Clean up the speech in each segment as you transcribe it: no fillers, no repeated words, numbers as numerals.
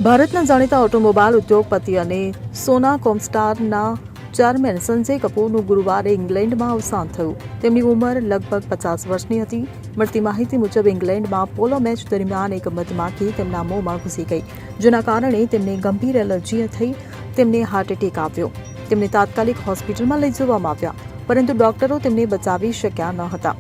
ભારતના જાણીતા ઓટોમોબાઈલ ઉદ્યોગપતિ અને સોના કોમસ્ટારના ચેરમેન સંજય કપૂરનું ગુરુવારે ઇંગ્લેન્ડમાં અવસાન થયું. તેમની ઉંમર લગભગ 50 વર્ષની હતી. મળતી માહિતી મુજબ ઇંગ્લેન્ડમાં પોલો મેચ દરમિયાન એક મધમાખી તેમના મોંમાં ઘૂસી ગઈ, જેના કારણે તેમને ગંભીર એલર્જી થઈ. તેમને હાર્ટ એટેક આવ્યો. તેમને તાત્કાલિક હોસ્પિટલમાં લઈ જવામાં આવ્યા, પરંતુ ડોક્ટરો તેમને બચાવી શક્યા ન હતા.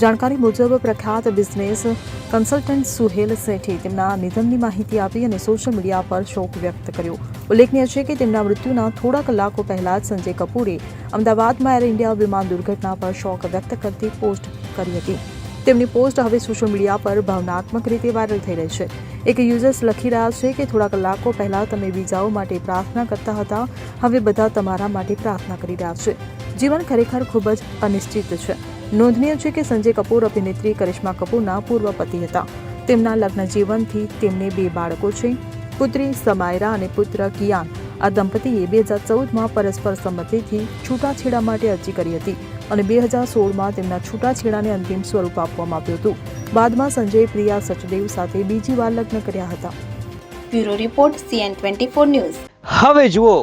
જાણકારી મુજબ પ્રખ્યાત બિઝનેસ કન્સલ્ટન્ટ સુહેલ સેઠે તેમના નિધનની માહિતી આપી અને સોશિયલ મીડિયા પર શોક વ્યક્ત કર્યો. ઉલ્લેખનીય છે કે તેમના મૃત્યુના થોડા કલાકો પહેલા જ સંજય કપૂરે અમદાવાદમાં એર ઇન્ડિયા વિમાન દુર્ઘટના પર શોક વ્યક્ત કરતી પોસ્ટ કરી હતી. તેમની પોસ્ટ હવે સોશિયલ મીડિયા પર ભાવનાત્મક રીતે વાયરલ થઈ રહી છે. એક યુઝર્સ લખી રહ્યા છે કે થોડા કલાકો પહેલા તમે બીજાઓ માટે પ્રાર્થના કરતા હતા, હવે બધા તમારા માટે પ્રાર્થના કરી રહ્યા છે. જીવન ખરેખર ખૂબ જ અનિશ્ચિત છે. નોંધનીય છે કે સંજય કપૂર અભિનેત્રી કરિશ્મા કપૂરના પૂર્વ પતિ હતા. તેમના લગ્ન જીવનથી તેમને 2 બાળકો છે, પુત્રી સમાયરા અને પુત્ર કિયાન. આ દંપતીએ 2014માં પરસ્પર સંમતિથી છૂટાછેડા માટે અરજી કરી હતી અને 2016માં તેમના છૂટાછેડાને અંતિમ સ્વરૂપ આપવામાં આવ્યું હતું. બાદમાં સંજય પ્રિયા સચદેવ સાથે બીજી વાર લગ્ન કર્યા હતા. Bureau report CN24 news. હવે જુઓ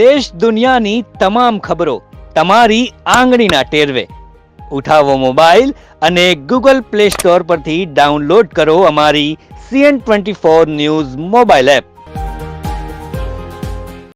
દેશ દુનિયાની તમામ ખબરો તમારી આંગળીના ટેરવે. ઉઠાવો મોબાઈલ અને Google Play Store પરથી ડાઉનલોડ કરો અમારી CN24 ન્યૂઝ મોબાઈલ એપ.